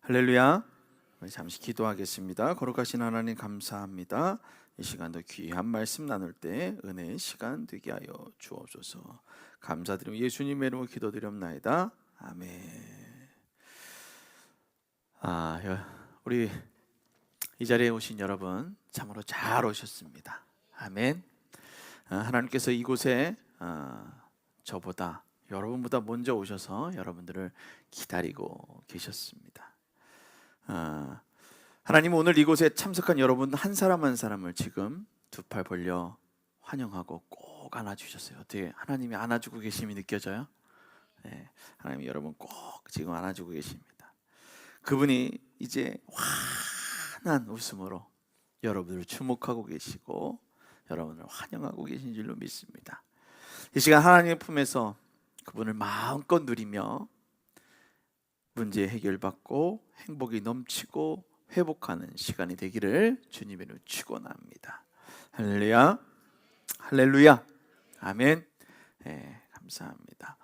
할렐루야. 우리 잠시 기도하겠습니다. 거룩하신 하나님 감사합니다. 이 시간도 귀한 말씀 나눌 때 은혜의 시간 되게 하여 주옵소서. 감사드리며 예수님의 이름으로 기도드렸나이다. 아멘. 우리 이 자리에 오신 여러분 참으로 잘 오셨습니다. 아멘. 하나님께서 이곳에 저보다 여러분보다 먼저 오셔서 여러분들을 기다리고 계셨습니다. 하나님은 오늘 이곳에 참석한 여러분 한 사람 한 사람을 지금 두 팔 벌려 환영하고 꼭 안아주셨어요. 어떻게 하나님이 안아주고 계심이 느껴져요? 네, 하나님이 여러분 꼭 지금 안아주고 계십니다. 그분이 이제 환한 웃음으로 여러분을 주목하고 계시고 여러분을 환영하고 계신 줄로 믿습니다. 이 시간 하나님의 품에서 그분을 마음껏 누리며 문제 해결받고 행복이 넘치고 회복하는 시간이 되기를 주님의 이름으로 축원합니다. 할렐루야, 할렐루야, 아멘. 네, 감사합니다.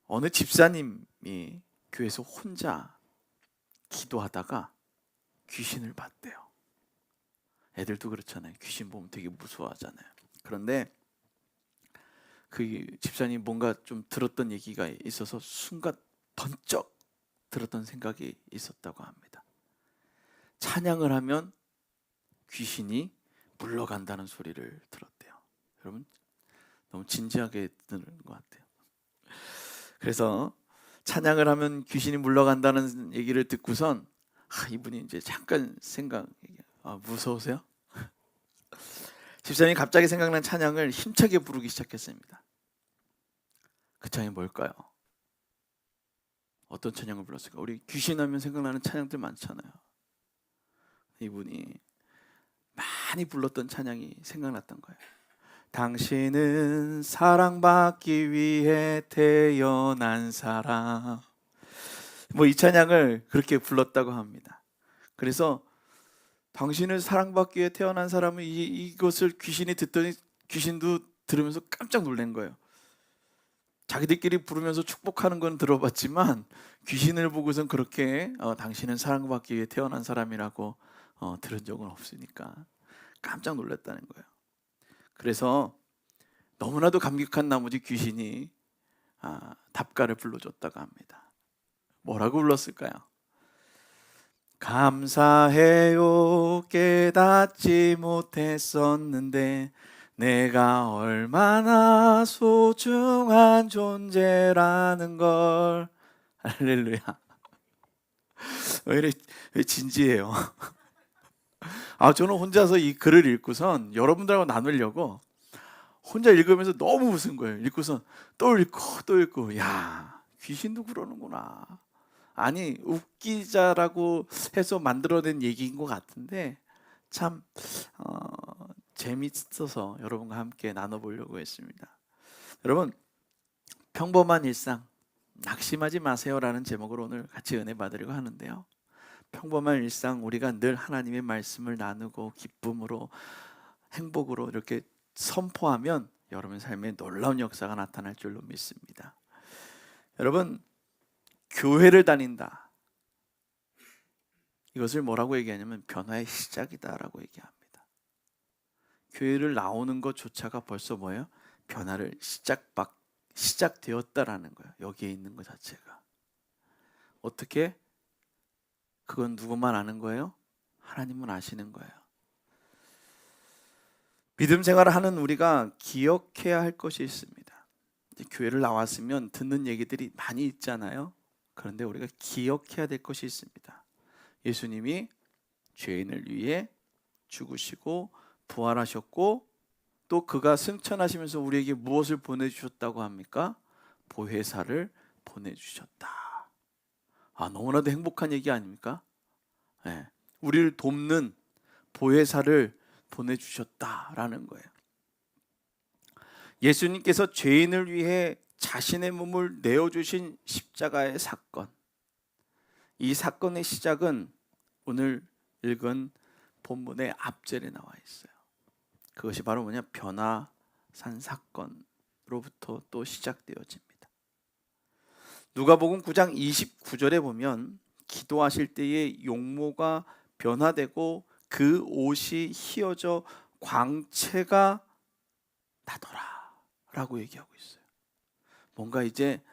어느 집사님이 교회에서 혼자 기도하다가 귀신을 봤대요. 애들도 그렇잖아요. 귀신 보면 되게 무서워하잖아요. 그런데 그 집사님이 뭔가 좀 들었던 얘기가 있어서 순간 번쩍 들었던 생각이 있었다고 합니다. 찬양을 하면 귀신이 물러간다는 소리를 들었대요. 여러분 너무 진지하게 듣는 것 같아요. 그래서 찬양을 하면 귀신이 물러간다는 얘기를 듣고선 이분이 이제 잠깐 무서우세요? 집사님이 갑자기 생각난 찬양을 힘차게 부르기 시작했습니다. 그 찬양이 뭘까요? 어떤 찬양을 불렀을까? 우리 귀신하면 생각나는 찬양들 많잖아요. 이분이 많이 불렀던 찬양이 생각났던 거예요. 당신은 사랑받기 위해 태어난 사람. 이 찬양을 그렇게 불렀다고 합니다. 그래서 당신을 사랑받기 위해 태어난 사람은 이것을 귀신이 듣더니 귀신도 들으면서 깜짝 놀란 거예요. 자기들끼리 부르면서 축복하는 건 들어봤지만 귀신을 보고선 그렇게 당신은 사랑받기 위해 태어난 사람이라고 들은 적은 없으니까 깜짝 놀랐다는 거예요. 그래서 너무나도 감격한 나머지 귀신이 답가를 불러줬다고 합니다. 뭐라고 불렀을까요? 감사해요. 깨닫지 못했었는데 내가 얼마나 소중한 존재라는 걸. 할렐루야. 왜 진지해요? 저는 혼자서 이 글을 읽고선 여러분들하고 나누려고 혼자 읽으면서 너무 웃은 거예요. 읽고선 또 읽고 야, 귀신도 그러는구나. 아니 웃기자라고 해서 만들어낸 얘기인 것 같은데 참 재밌어서 여러분과 함께 나눠보려고 했습니다. 여러분, 평범한 일상 낙심하지 마세요라는 제목으로 오늘 같이 은혜 받으려고 하는데요. 평범한 일상 우리가 늘 하나님의 말씀을 나누고 기쁨으로 행복으로 이렇게 선포하면 여러분 삶에 놀라운 역사가 나타날 줄로 믿습니다. 여러분, 교회를 다닌다. 이것을 뭐라고 얘기하냐면 변화의 시작이다라고 얘기합니다. 교회를 나오는 것조차가 벌써 뭐예요? 변화를 시작되었다라는 거예요. 여기에 있는 것 자체가. 어떻게? 그건 누구만 아는 거예요? 하나님은 아시는 거예요. 믿음 생활을 하는 우리가 기억해야 할 것이 있습니다. 교회를 나왔으면 듣는 얘기들이 많이 있잖아요. 그런데 우리가 기억해야 될 것이 있습니다. 예수님이 죄인을 위해 죽으시고 부활하셨고 또 그가 승천하시면서 우리에게 무엇을 보내주셨다고 합니까? 보혜사를 보내주셨다. 너무나도 행복한 얘기 아닙니까? 네. 우리를 돕는 보혜사를 보내주셨다라는 거예요. 예수님께서 죄인을 위해 자신의 몸을 내어주신 십자가의 사건, 이 사건의 시작은 오늘 읽은 본문의 앞절에 나와 있어요. 그것이 바로 변화산 사건으로부터 또 시작되어집니다. 누가복음 9장 29절에 보면 기도하실 때에 용모가 변화되고 그 옷이 휘어져 광채가 나더라 라고 얘기하고 있어요. 뭔가 이제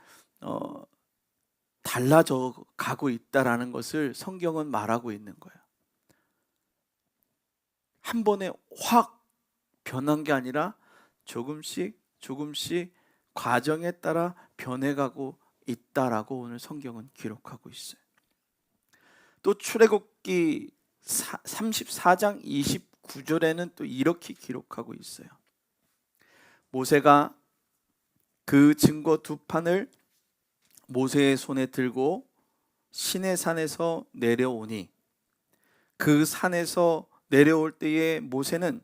달라져 가고 있다라는 것을 성경은 말하고 있는 거예요. 한 번에 확 변한 게 아니라 조금씩 조금씩 과정에 따라 변해가고 있다라고 오늘 성경은 기록하고 있어요. 또 출애굽기 34장 29절에는 또 이렇게 기록하고 있어요. 모세가 그 증거 두 판을 모세의 손에 들고 시내산에서 내려오니 그 산에서 내려올 때에 모세는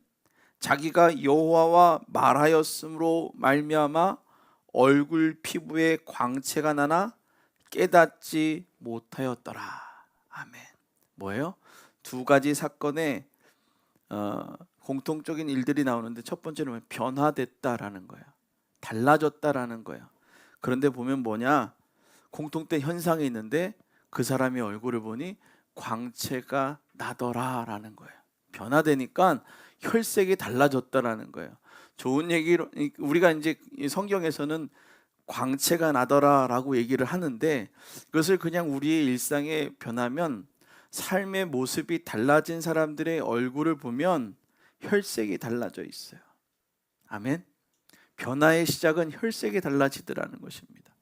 자기가 여호와와 말하였으므로 말미암아 얼굴 피부에 광채가 나나 깨닫지 못하였더라. 아멘. 뭐예요? 두 가지 사건에 공통적인 일들이 나오는데 첫 번째는 변화됐다라는 거예요. 달라졌다라는 거예요. 그런데 보면 뭐냐? 공통된 현상이 있는데 그 사람의 얼굴을 보니 광채가 나더라라는 거예요. 변화되니까 혈색이 달라졌다라는 거예요. 좋은 얘기로 우리가 이제 성경에서는 광채가 나더라라고 얘기를 하는데 그것을 그냥 우리의 일상에 변하면 삶의 모습이 달라진 사람들의 얼굴을 보면 혈색이 달라져 있어요. 아멘. 변화의 시작은 혈색이 달라지더라는 것입니다.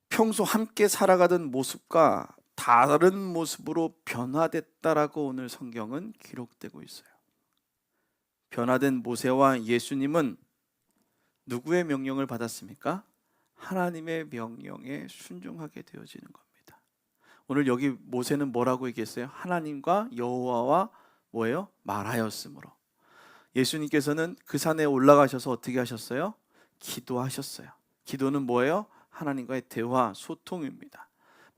평소 함께 살아가던 모습과 다른 모습으로 변화됐다라고 오늘 성경은 기록되고 있어요. 변화된 모세와 예수님은 누구의 명령을 받았습니까? 하나님의 명령에 순종하게 되어지는 겁니다. 오늘 여기 모세는 뭐라고 얘기했어요? 하나님과 여호와와 뭐예요? 말하였으므로. 예수님께서는 그 산에 올라가셔서 어떻게 하셨어요? 기도하셨어요. 기도는 뭐예요? 하나님과의 대화, 소통입니다.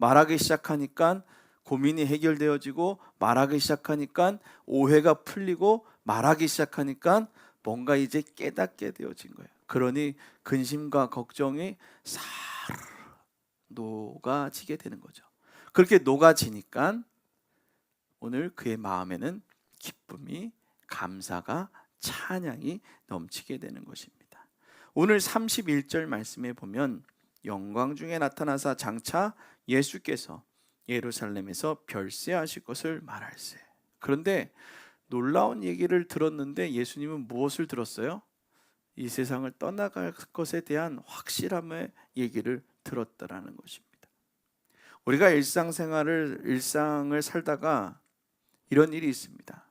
말하기 시작하니까 고민이 해결되어지고 말하기 시작하니까 오해가 풀리고 말하기 시작하니까 뭔가 이제 깨닫게 되어진 거예요. 그러니 근심과 걱정이 사르르 녹아지게 되는 거죠. 그렇게 녹아지니까 오늘 그의 마음에는 기쁨이, 감사가, 찬양이 넘치게 되는 것입니다. 오늘 31절 말씀에 보면 영광 중에 나타나사 장차 예수께서 예루살렘에서 별세하실 것을 말할세. 그런데 놀라운 얘기를 들었는데 예수님은 무엇을 들었어요? 이 세상을 떠나갈 것에 대한 확실함의 얘기를 들었다라는 것입니다. 우리가 일상을 살다가 이런 일이 있습니다.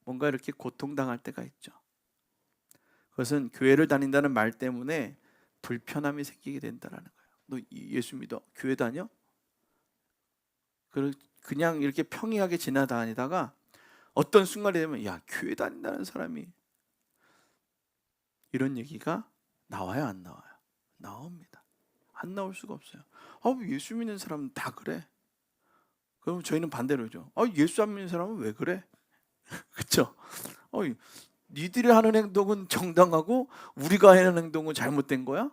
뭔가 이렇게 고통당할 때가 있죠. 그것은 교회를 다닌다는 말 때문에 불편함이 생기게 된다는 거예요. 너 예수 믿어? 교회 다녀? 그냥 이렇게 평이하게 지나다니다가 어떤 순간이 되면 야, 교회 다닌다는 사람이 이런 얘기가 나와요, 안 나와요? 나옵니다. 안 나올 수가 없어요. 예수 믿는 사람은 다 그래. 그럼 저희는 반대로죠. 예수 안 믿는 사람은 왜 그래? 그렇죠? 니들이 하는 행동은 정당하고 우리가 하는 행동은 잘못된 거야?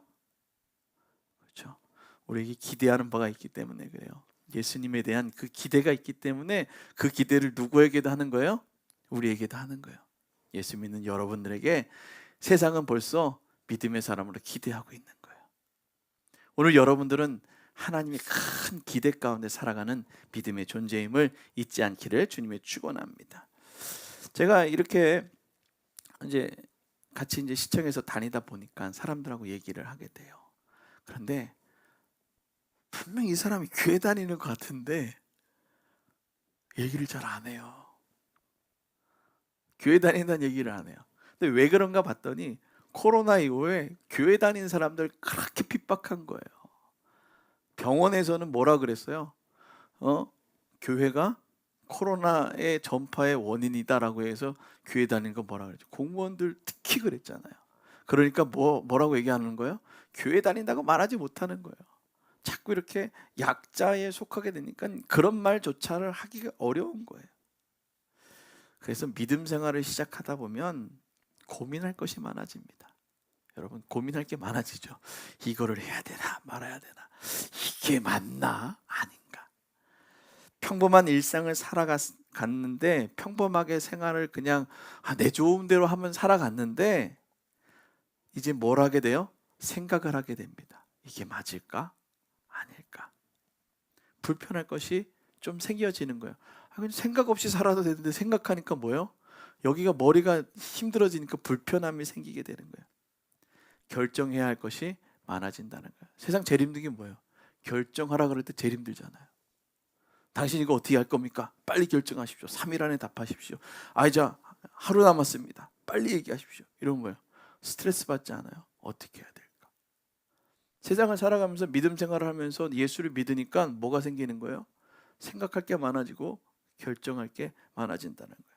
그렇죠? 우리에게 기대하는 바가 있기 때문에 그래요. 예수님에 대한 그 기대가 있기 때문에 그 기대를 누구에게도 하는 거예요? 우리에게도 하는 거예요. 예수 믿는 여러분들에게 세상은 벌써 믿음의 사람으로 기대하고 있는 거예요. 오늘 여러분들은 하나님의 큰 기대 가운데 살아가는 믿음의 존재임을 잊지 않기를 주님의 축원합니다. 제가 이렇게 이제 같이 이제 시청에서 다니다 보니까 사람들하고 얘기를 하게 돼요. 그런데 분명 이 사람이 교회 다니는 것 같은데 얘기를 잘 안 해요. 교회 다닌다는 얘기를 안 해요. 근데 왜 그런가 봤더니 코로나 이후에 교회 다니는 사람들 그렇게 핍박한 거예요. 병원에서는 뭐라 그랬어요? 교회가 코로나의 전파의 원인이다라고 해서 교회 다니는 거 뭐라 그랬죠? 공무원들 특히 그랬잖아요. 그러니까 뭐라고 얘기하는 거예요? 교회 다닌다고 말하지 못하는 거예요. 자꾸 이렇게 약자에 속하게 되니까 그런 말조차를 하기가 어려운 거예요. 그래서 믿음 생활을 시작하다 보면 고민할 것이 많아집니다. 여러분 고민할 게 많아지죠. 이거를 해야 되나 말아야 되나, 이게 맞나 아닌가. 평범한 일상을 살아갔는데, 평범하게 생활을 그냥 내 좋은 대로 하면 살아갔는데, 이제 뭘 하게 돼요? 생각을 하게 됩니다. 이게 맞을까? 아닐까? 불편할 것이 좀 생겨지는 거예요. 그냥 생각 없이 살아도 되는데 생각하니까 뭐예요? 여기가 머리가 힘들어지니까 불편함이 생기게 되는 거예요. 결정해야 할 것이 많아진다는 거예요. 세상 제일 힘든 게 뭐예요? 결정하라 그럴 때 제일 힘들잖아요. 당신 이거 어떻게 할 겁니까? 빨리 결정하십시오. 3일 안에 답하십시오. 이제 하루 남았습니다. 빨리 얘기하십시오. 이런 거예요. 스트레스 받지 않아요? 어떻게 해야 될까? 세상을 살아가면서 믿음 생활을 하면서 예수를 믿으니까 뭐가 생기는 거예요? 생각할 게 많아지고 결정할 게 많아진다는 거예요.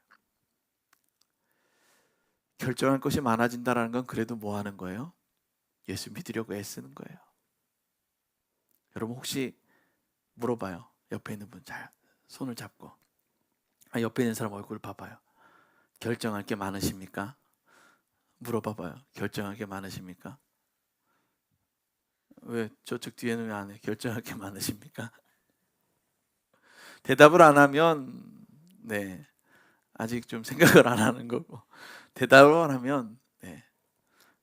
결정할 것이 많아진다는 건 그래도 뭐 하는 거예요? 예수 믿으려고 애쓰는 거예요. 여러분 혹시 물어봐요. 옆에 있는 분 잘 손을 잡고, 옆에 있는 사람 얼굴을 봐봐요. 결정할 게 많으십니까? 물어봐봐요. 결정할 게 많으십니까? 왜 저쪽 뒤에는 왜 안 해? 결정할 게 많으십니까? 대답을 안 하면 아직 좀 생각을 안 하는 거고, 대답을 하면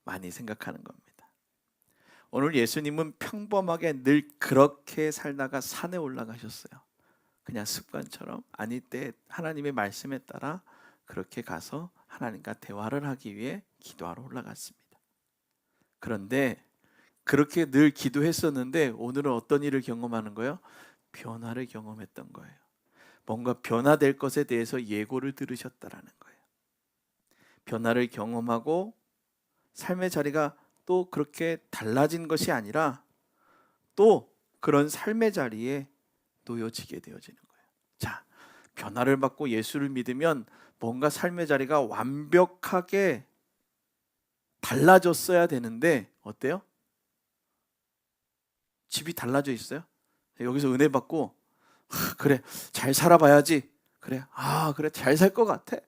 많이 생각하는 겁니다. 오늘 예수님은 평범하게 늘 그렇게 살다가 산에 올라가셨어요. 그냥 습관처럼 아닐 때 하나님의 말씀에 따라 그렇게 가서 하나님과 대화를 하기 위해 기도하러 올라갔습니다. 그런데 그렇게 늘 기도했었는데 오늘은 어떤 일을 경험하는 거예요? 변화를 경험했던 거예요. 뭔가 변화될 것에 대해서 예고를 들으셨다라는 거예요. 변화를 경험하고 삶의 자리가 또 그렇게 달라진 것이 아니라 또 그런 삶의 자리에 놓여지게 되어지는 거예요. 자, 변화를 받고 예수를 믿으면 뭔가 삶의 자리가 완벽하게 달라졌어야 되는데 어때요? 집이 달라져 있어요. 여기서 은혜 받고 그래 잘 살아봐야지. 그래 그래 잘 살 것 같아.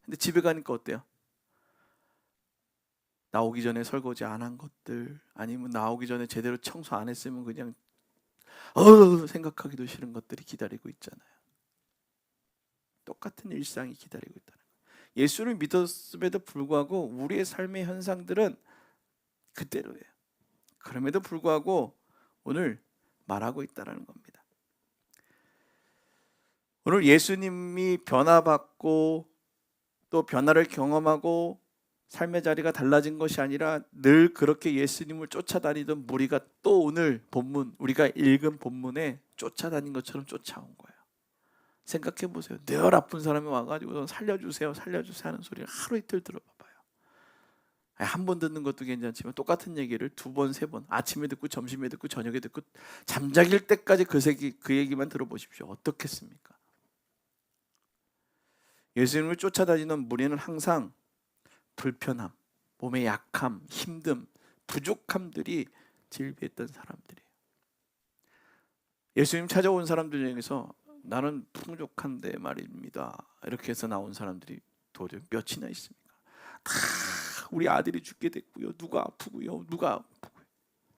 근데 집에 가니까 어때요? 나오기 전에 설거지 안 한 것들, 아니면 나오기 전에 제대로 청소 안 했으면 그냥 생각하기도 싫은 것들이 기다리고 있잖아요. 똑같은 일상이 기다리고 있다는 거예요. 예수를 믿었음에도 불구하고 우리의 삶의 현상들은 그대로예요. 그럼에도 불구하고 오늘 말하고 있다는 겁니다. 오늘 예수님이 변화받고 또 변화를 경험하고 삶의 자리가 달라진 것이 아니라 늘 그렇게 예수님을 쫓아다니던 무리가 또 오늘 본문, 우리가 읽은 본문에 쫓아다닌 것처럼 쫓아온 거예요. 생각해 보세요. 늘 아픈 사람이 와가지고 살려주세요 살려주세요 하는 소리를 하루 이틀 들어봐봐요. 한 번 듣는 것도 괜찮지만 똑같은 얘기를 두 번, 세 번, 아침에 듣고 점심에 듣고 저녁에 듣고 잠자길 때까지 그 얘기만 들어보십시오. 어떻겠습니까? 예수님을 쫓아다니는 무리는 항상 불편함, 몸의 약함, 힘듦, 부족함들이 질비했던 사람들이에요. 예수님 찾아온 사람들 중에서 나는 풍족한데 말입니다, 이렇게 해서 나온 사람들이 도대체 몇이나 있습니까? 다 우리 아들이 죽게 됐고요, 누가 아프고요,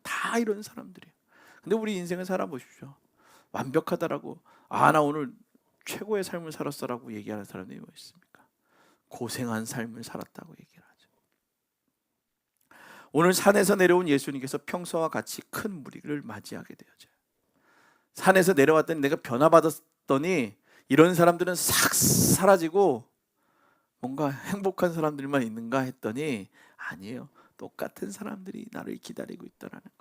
다 이런 사람들이에요. 근데 우리 인생을 살아보십시오. 완벽하다라고 나 오늘 최고의 삶을 살았어라고 얘기하는 사람들이 뭐 있습니까? 고생한 삶을 살았다고 얘기를 하죠. 오늘 산에서 내려온 예수님께서 평소와 같이 큰 무리를 맞이하게 되어져요. 산에서 내려왔더니 내가 변화받았더니 이런 사람들은 싹 사라지고 뭔가 행복한 사람들만 있는가 했더니 아니에요. 똑같은 사람들이 나를 기다리고 있다는 겁니다.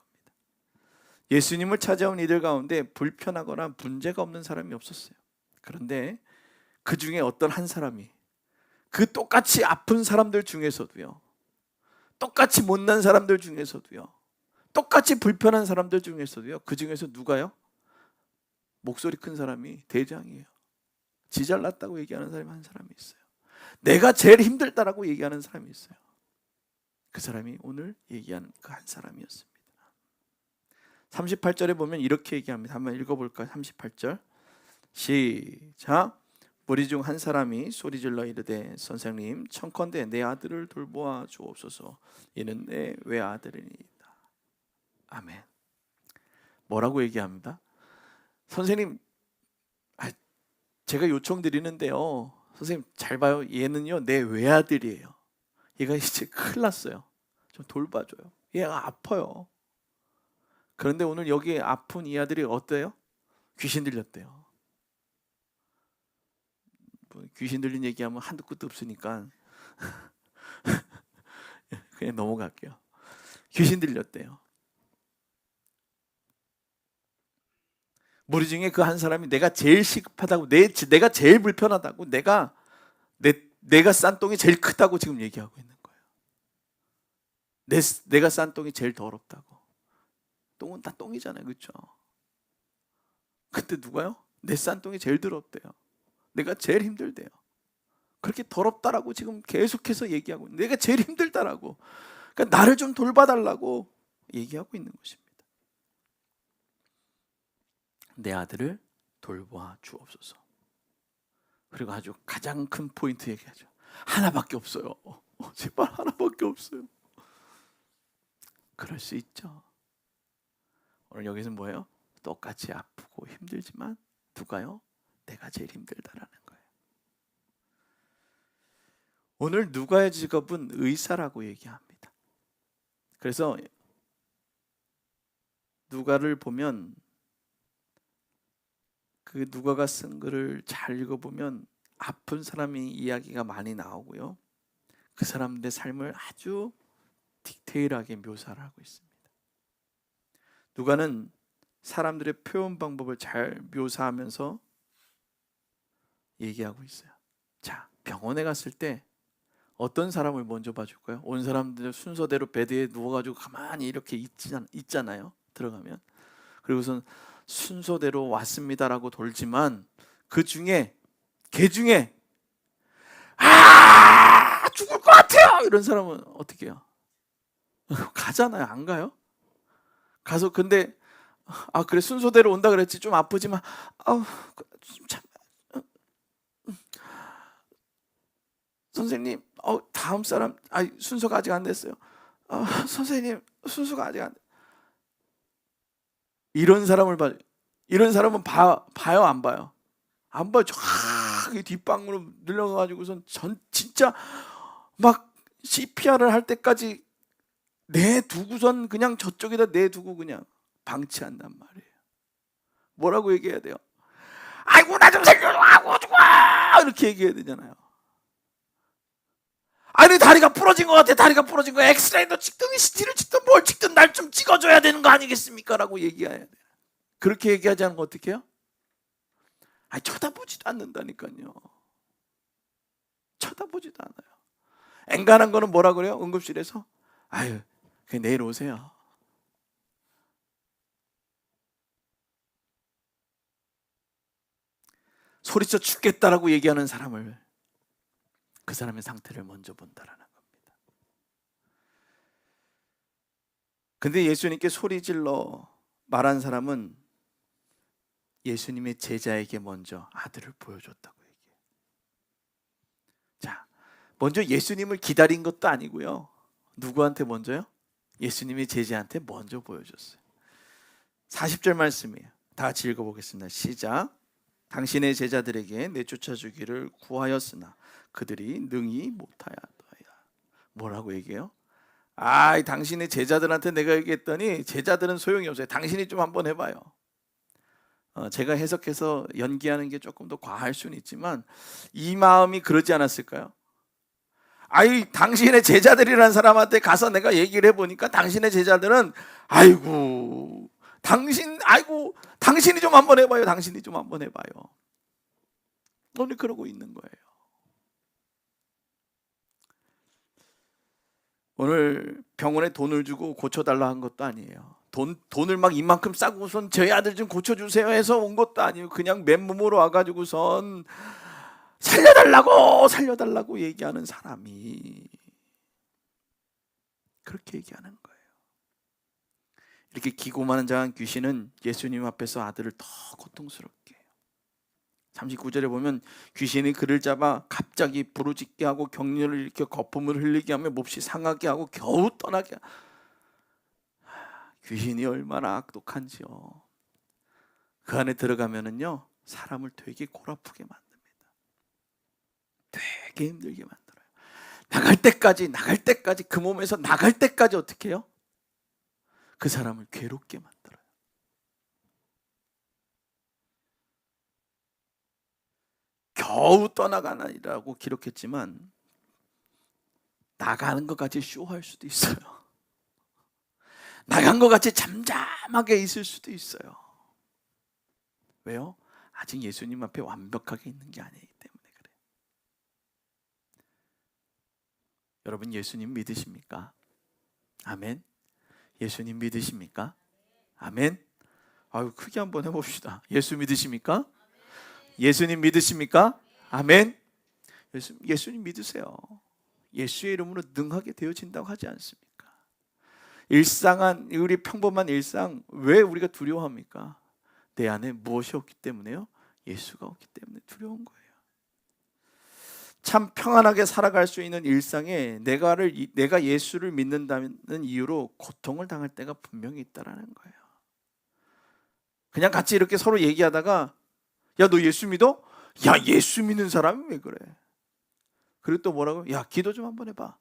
예수님을 찾아온 이들 가운데 불편하거나 문제가 없는 사람이 없었어요. 그런데 그 중에 어떤 한 사람이, 그 똑같이 아픈 사람들 중에서도요, 똑같이 못난 사람들 중에서도요, 똑같이 불편한 사람들 중에서도요, 그 중에서 누가요? 목소리 큰 사람이 대장이에요. 지 잘났다고 얘기하는 사람이 한 사람이 있어요. 내가 제일 힘들다라고 얘기하는 사람이 있어요. 그 사람이 오늘 얘기하는 그 한 사람이었습니다. 38절에 보면 이렇게 얘기합니다. 한번 읽어볼까요? 38절 시작. 무리 중 한 사람이 소리질러 이르되 선생님 청컨대 내 아들을 돌보아 주옵소서. 이는 내 외아들이니이다. 아멘. 뭐라고 얘기합니다? 선생님, 제가 요청드리는데요, 선생님 잘 봐요. 얘는요 내 외아들이에요. 얘가 이제 큰일 났어요. 좀 돌봐줘요. 얘가 아파요. 그런데 오늘 여기 아픈 이 아들이 어때요? 귀신 들렸대요. 귀신 들린 얘기하면 한두 끝도 없으니까 그냥 넘어갈게요. 귀신 들렸대요. 무리 중에 그 한 사람이 내가 제일 시급하다고, 내가 제일 불편하다고, 내가 싼 똥이 제일 크다고 지금 얘기하고 있는 거예요. 내가 싼 똥이 제일 더럽다고. 똥은 다 똥이잖아요, 그렇죠? 근데 누가요? 내 싼 똥이 제일 더럽대요. 내가 제일 힘들대요. 그렇게 더럽다라고 지금 계속해서 얘기하고, 내가 제일 힘들다라고, 그러니까 나를 좀 돌봐달라고 얘기하고 있는 것입니다. 내 아들을 돌봐 주옵소서. 그리고 아주 가장 큰 포인트 얘기하죠. 하나밖에 없어요. 제발 하나밖에 없어요. 그럴 수 있죠. 오늘 여기서 뭐예요? 똑같이 아프고 힘들지만 누가요? 내가 제일 힘들다라는 거예요. 오늘 누가의 직업은 의사라고 얘기합니다. 그래서 누가를 보면, 그 누가가 쓴 글을 잘 읽어보면 아픈 사람의 이야기가 많이 나오고요, 그 사람들의 삶을 아주 디테일하게 묘사를 하고 있습니다. 누가는 사람들의 표현 방법을 잘 묘사하면서 얘기하고 있어요. 자, 병원에 갔을 때 어떤 사람을 먼저 봐줄까요? 온 사람들 순서대로 베드에 누워가지고 가만히 이렇게 있잖아요. 들어가면. 그리고선 순서대로 왔습니다라고 돌지만 그 중에, 개 중에 죽을 것 같아요 이런 사람은 어떻게 해요? 가잖아요. 안 가요? 가서 근데 그래 순서대로 온다 그랬지, 좀 아프지만 참, 선생님 다음 사람 순서가 아직 안 됐어요. 선생님 순서가 아직 안 돼. 이런 사람은 봐요 안 봐요? 안 봐요. 저기 뒷방으로 늘려가지고선 진짜 막 CPR을 할 때까지 내두고선 그냥 저쪽에다 내두고 그냥 방치한단 말이에요. 뭐라고 얘기해야 돼요? 아이고 나 좀 살려줘, 아이고 죽어, 이렇게 얘기해야 되잖아요. 아니 다리가 부러진 것 같아, 다리가 부러진 거야. 엑스레이도 찍든 CT를 찍든 뭘 찍든 날 좀 찍어줘야 되는 거 아니겠습니까? 라고 얘기해야 돼요. 그렇게 얘기하지 않으면 어떻게 해요? 쳐다보지도 않는다니까요. 쳐다보지도 않아요. 앵간한 거는 뭐라 그래요? 응급실에서 그냥 내일 오세요. 소리쳐 죽겠다라고 얘기하는 사람을, 그 사람의 상태를 먼저 본다라는 겁니다. 근데 예수님께 소리질러 말한 사람은 예수님의 제자에게 먼저 아들을 보여줬다고 얘기해요. 자, 먼저 예수님을 기다린 것도 아니고요, 누구한테 먼저요? 예수님의 제자한테 먼저 보여줬어요. 40절 말씀이에요. 다 같이 읽어보겠습니다. 시작. 당신의 제자들에게 내쫓아 주기를 구하였으나 그들이 능히 못하였더이다. 뭐라고 얘기해요? 당신의 제자들한테 내가 얘기했더니 제자들은 소용이 없어요. 당신이 좀 한번 해봐요. 제가 해석해서 연기하는 게 조금 더 과할 수는 있지만 이 마음이 그러지 않았을까요? 당신의 제자들이라는 사람한테 가서 내가 얘기를 해보니까 당신의 제자들은 당신이 좀 한번 해봐요. 당신이 좀 한번 해봐요. 오늘 그러고 있는 거예요. 오늘 병원에 돈을 주고 고쳐달라 한 것도 아니에요. 돈을 막 이만큼 싸고선 저희 아들 좀 고쳐주세요 해서 온 것도 아니에요. 그냥 맨몸으로 와가지고선 살려달라고 얘기하는 사람이 그렇게 얘기하는 거예요. 이렇게 기고만장한 귀신은 예수님 앞에서 아들을 더 고통스럽게 해요. 39절에 보면 귀신이 그를 잡아 갑자기 부르짖게 하고 격렬을 일으켜 거품을 흘리게 하며 몹시 상하게 하고 겨우 떠나게 귀신이 얼마나 악독한지요. 그 안에 들어가면은요 사람을 되게 골아프게 만듭니다. 되게 힘들게 만들어요. 나갈 때까지 그 몸에서 나갈 때까지 어떻게 해요? 그 사람을 괴롭게 만들어요. 겨우 떠나가니라고 기록했지만 나가는 것 같이 쇼할 수도 있어요. 나간 것 같이 잠잠하게 있을 수도 있어요. 왜요? 아직 예수님 앞에 완벽하게 있는 게 아니기 때문에 그래요. 여러분 예수님 믿으십니까? 아멘. 예수님 믿으십니까? 아멘. 아유 크게 한번 해봅시다. 예수 믿으십니까? 예수님 믿으십니까? 아멘. 예수님 믿으세요. 예수의 이름으로 능하게 되어진다고 하지 않습니까? 일상한 우리 평범한 일상 왜 우리가 두려워합니까? 내 안에 무엇이 없기 때문에요? 예수가 없기 때문에 두려운 거예요. 참 평안하게 살아갈 수 있는 일상에 내가 예수를 믿는다는 이유로 고통을 당할 때가 분명히 있다라는 거예요. 그냥 같이 이렇게 서로 얘기하다가 야 너 예수 믿어? 야 예수 믿는 사람이 왜 그래? 그리고 또 뭐라고? 야 기도 좀 한번 해봐.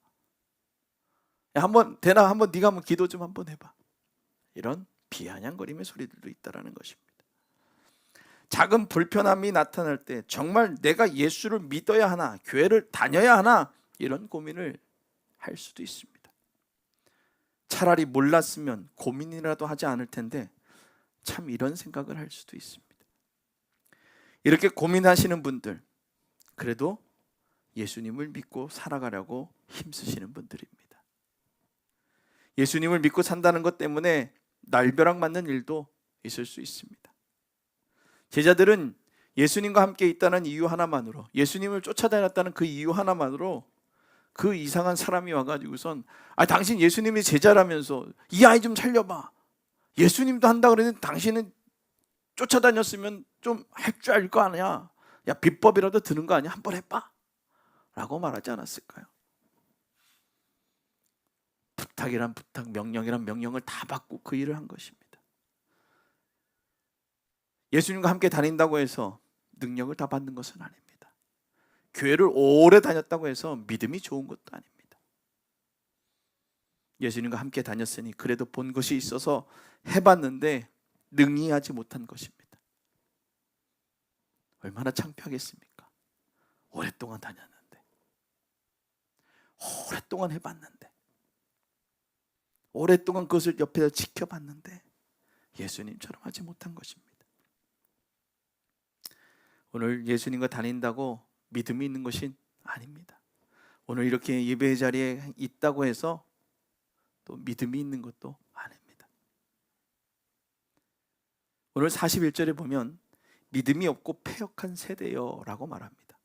야 한번 되나 한번 네가 한번 기도 좀 한번 해봐. 이런 비아냥거림의 소리들도 있다라는 것입니다. 작은 불편함이 나타날 때 정말 내가 예수를 믿어야 하나, 교회를 다녀야 하나 이런 고민을 할 수도 있습니다. 차라리 몰랐으면 고민이라도 하지 않을 텐데 참 이런 생각을 할 수도 있습니다. 이렇게 고민하시는 분들, 그래도 예수님을 믿고 살아가려고 힘쓰시는 분들입니다. 예수님을 믿고 산다는 것 때문에 날벼락 맞는 일도 있을 수 있습니다. 제자들은 예수님과 함께 있다는 이유 하나만으로, 예수님을 쫓아다녔다는 그 이유 하나만으로 그 이상한 사람이 와가지고선 당신 예수님이 제자라면서 이 아이 좀 살려봐. 예수님도 한다 그러는데 당신은 쫓아다녔으면 좀 할 줄 알 거 아니야. 야 비법이라도 드는 거 아니야. 한번 해봐 라고 말하지 않았을까요? 부탁이란 부탁, 명령이란 명령을 다 받고 그 일을 한 것입니다. 예수님과 함께 다닌다고 해서 능력을 다 받는 것은 아닙니다. 교회를 오래 다녔다고 해서 믿음이 좋은 것도 아닙니다. 예수님과 함께 다녔으니 그래도 본 것이 있어서 해봤는데 능히하지 못한 것입니다. 얼마나 창피하겠습니까? 오랫동안 다녔는데, 오랫동안 해봤는데, 오랫동안 그것을 옆에서 지켜봤는데 예수님처럼 하지 못한 것입니다. 오늘 예수님과 다닌다고 믿음이 있는 것이 아닙니다. 오늘 이렇게 예배의 자리에 있다고 해서 또 믿음이 있는 것도 아닙니다. 오늘 41절에 보면 믿음이 없고 패역한 세대여 라고 말합니다.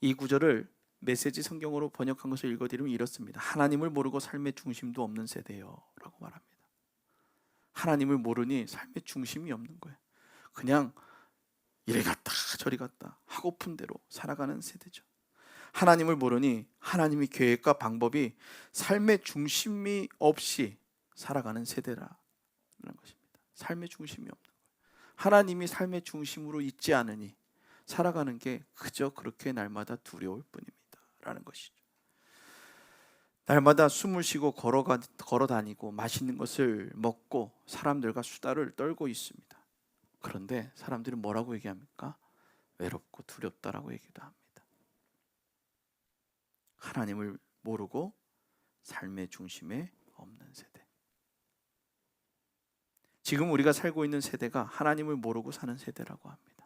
이 구절을 메시지 성경으로 번역한 것을 읽어드리면 이렇습니다. 하나님을 모르고 삶의 중심도 없는 세대여 라고 말합니다. 하나님을 모르니 삶의 중심이 없는 거예요. 그냥 이리 갔다 저리 갔다 하고픈 대로 살아가는 세대죠. 하나님을 모르니 하나님의 계획과 방법이 삶의 중심이 없이 살아가는 세대라는 것입니다. 삶의 중심이 없는 거예요. 하나님이 삶의 중심으로 있지 않으니 살아가는 게 그저 그렇게 날마다 두려울 뿐입니다 라는 것이죠. 날마다 숨을 쉬고 걸어 다니고 맛있는 것을 먹고 사람들과 수다를 떨고 있습니다. 그런데 사람들이 뭐라고 얘기합니까? 외롭고 두렵다라고 얘기도 합니다. 하나님을 모르고 삶의 중심에 없는 세대. 지금 우리가 살고 있는 세대가 하나님을 모르고 사는 세대라고 합니다.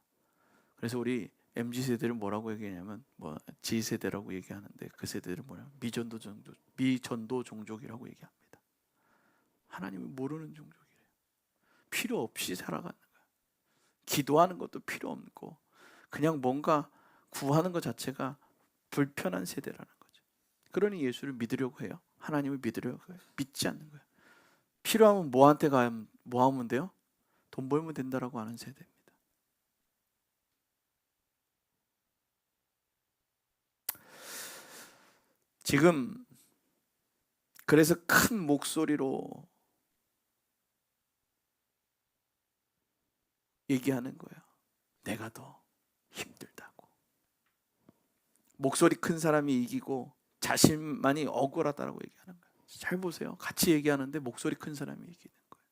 그래서 우리 MZ세대를 뭐라고 얘기하냐면 G세대라고 얘기하는데 그 세대를 미전도 종족이라고 얘기합니다. 하나님을 모르는 종족이래요. 필요 없이 살아가는 거예요. 기도하는 것도 필요 없고 그냥 뭔가 구하는 것 자체가 불편한 세대라는 거죠. 그러니 예수를 믿으려고 해요. 하나님을 믿으려고 해요. 믿지 않는 거예요. 필요하면 뭐한테 가면 뭐 하면 돼요? 돈 벌면 된다라고 하는 세대입니다. 지금 그래서 큰 목소리로 얘기하는 거예요. 내가 더 힘들다고. 목소리 큰 사람이 이기고 자신만이 억울하다고 얘기하는 거예요. 잘 보세요. 같이 얘기하는데 목소리 큰 사람이 이기는 거예요.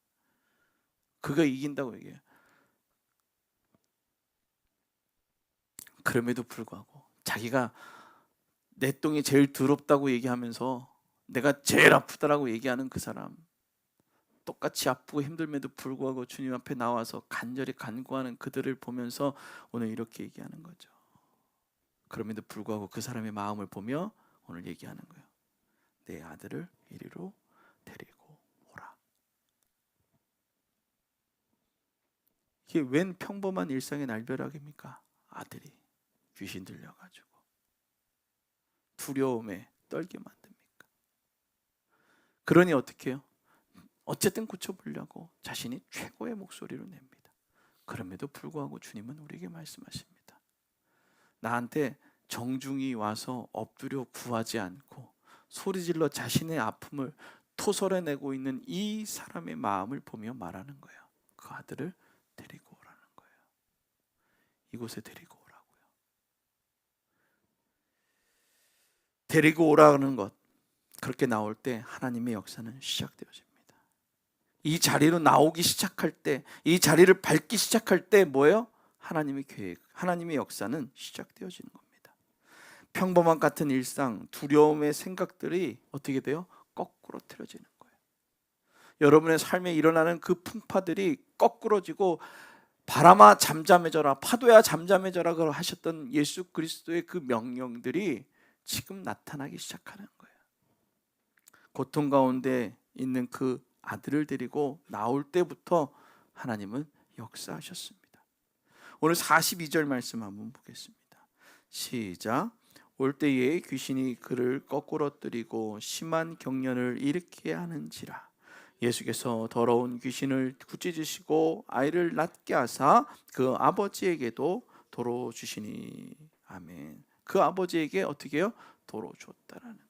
그가 이긴다고 얘기해요. 그럼에도 불구하고 자기가 내 똥이 제일 더럽다고 얘기하면서 내가 제일 아프다라고 얘기하는 그 사람, 똑같이 아프고 힘들면도 불구하고 주님 앞에 나와서 간절히 간구하는 그들을 보면서 오늘 이렇게 얘기하는 거죠. 그럼에도 불구하고 그 사람의 마음을 보며 오늘 얘기하는 거예요. 내 아들을 이리로 데리고 오라. 이게 웬 평범한 일상의 날벼락입니까? 아들이 귀신 들려가지고 두려움에 떨게 만듭니까? 그러니 어떻게 해요? 어쨌든 고쳐보려고 자신이 최고의 목소리로 냅니다. 그럼에도 불구하고 주님은 우리에게 말씀하십니다. 나한테 정중히 와서 엎드려 구하지 않고 소리질러 자신의 아픔을 토설해내고 있는 이 사람의 마음을 보며 말하는 거예요. 그 아들을 데리고 오라는 거예요. 이곳에 데리고 오라고요. 데리고 오라는 것, 그렇게 나올 때 하나님의 역사는 시작되어집니다. 이 자리로 나오기 시작할 때, 이 자리를 밟기 시작할 때 뭐예요? 하나님의 계획, 하나님의 역사는 시작되어지는 겁니다. 평범한 같은 일상, 두려움의 생각들이 어떻게 돼요? 거꾸로 틀어지는 거예요. 여러분의 삶에 일어나는 그 풍파들이 거꾸로지고, 바람아 잠잠해져라, 파도야 잠잠해져라 하셨던 예수 그리스도의 그 명령들이 지금 나타나기 시작하는 거예요. 고통 가운데 있는 그 아들을 데리고 나올 때부터 하나님은 역사하셨습니다. 오늘 42절 말씀 한번 보겠습니다. 시작. 올 때에 귀신이 그를 거꾸러뜨리고 심한 경련을 일으키게 하는지라. 예수께서 더러운 귀신을 꾸짖으시고 아이를 낫게 하사 그 아버지에게도 도로 주시니. 아멘. 그 아버지에게 어떻게 해요? 도로 줬다라는 거예요.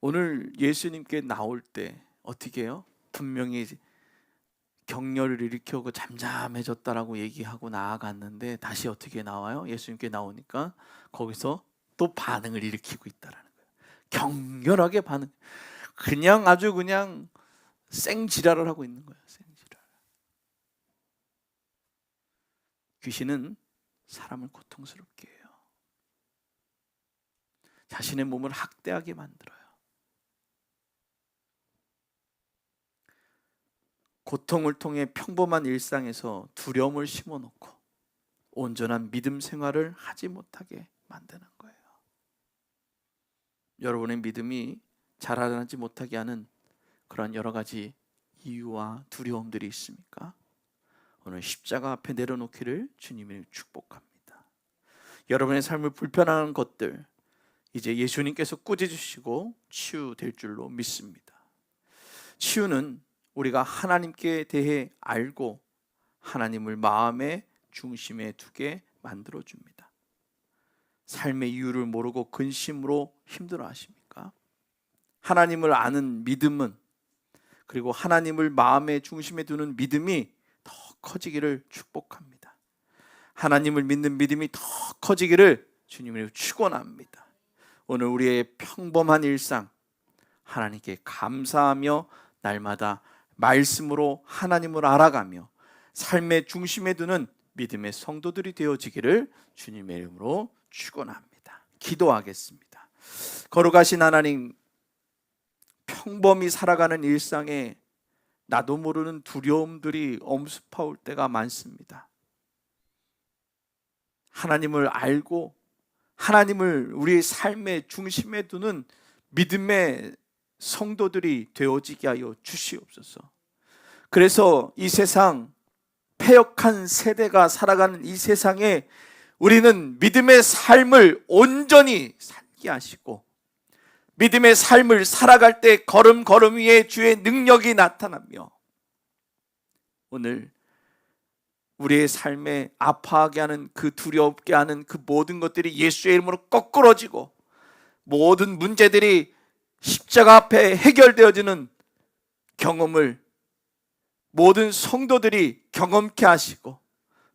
오늘 예수님께 나올 때 어떻게 해요? 분명히 격려를 일으켜고 잠잠해졌다라고 얘기하고 나아갔는데 다시 어떻게 나와요? 예수님께 나오니까 거기서 또 반응을 일으키고 있다라는 거예요. 격렬하게 반응. 그냥 아주 그냥 생지랄을 하고 있는 거예요. 생지랄. 귀신은 사람을 고통스럽게 해요. 자신의 몸을 학대하게 만들어요. 고통을 통해 평범한 일상에서 두려움을 심어놓고 온전한 믿음 생활을 하지 못하게 만드는 거예요. 여러분의 믿음이 자라나지 못하게 하는 그런 여러 가지 이유와 두려움들이 있습니까? 오늘 십자가 앞에 내려놓기를 주님이 축복합니다. 여러분의 삶을 불편한 것들 이제 예수님께서 꾸짖으시고 치유될 줄로 믿습니다. 치유는 우리가 하나님께 대해 알고 하나님을 마음의 중심에 두게 만들어줍니다. 삶의 이유를 모르고 근심으로 힘들어 하십니까? 하나님을 아는 믿음은, 그리고 하나님을 마음의 중심에 두는 믿음이 더 커지기를 축복합니다. 하나님을 믿는 믿음이 더 커지기를 주님을 축원합니다. 오늘 우리의 평범한 일상 하나님께 감사하며 날마다 말씀으로 하나님을 알아가며 삶의 중심에 두는 믿음의 성도들이 되어지기를 주님의 이름으로 축원합니다. 기도하겠습니다. 거룩하신 하나님, 평범히 살아가는 일상에 나도 모르는 두려움들이 엄습해올 때가 많습니다. 하나님을 알고 하나님을 우리의 삶의 중심에 두는 믿음의 성도들이 되어지게 하여 주시옵소서. 그래서 이 세상, 패역한 세대가 살아가는 이 세상에 우리는 믿음의 삶을 온전히 살게 하시고, 믿음의 삶을 살아갈 때 걸음걸음 위에 주의 능력이 나타나며, 오늘 우리의 삶에 아파하게 하는 그 두렵게 하는 그 모든 것들이 예수의 이름으로 거꾸러지고 모든 문제들이 십자가 앞에 해결되어지는 경험을 모든 성도들이 경험케 하시고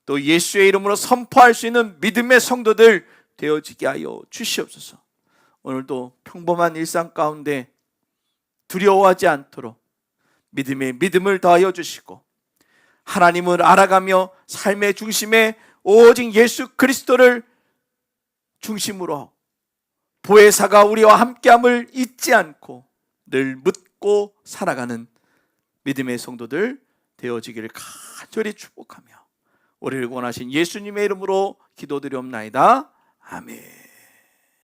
또 예수의 이름으로 선포할 수 있는 믿음의 성도들 되어지게 하여 주시옵소서. 오늘도 평범한 일상 가운데 두려워하지 않도록 믿음의 믿음을 더하여 주시고 하나님을 알아가며 삶의 중심에 오직 예수 그리스도를 중심으로 보혜사가 우리와 함께함을 잊지 않고 늘 묻고 살아가는 믿음의 성도들 되어지기를 간절히 축복하며 우리를 원하신 예수님의 이름으로 기도드리옵나이다. 아멘.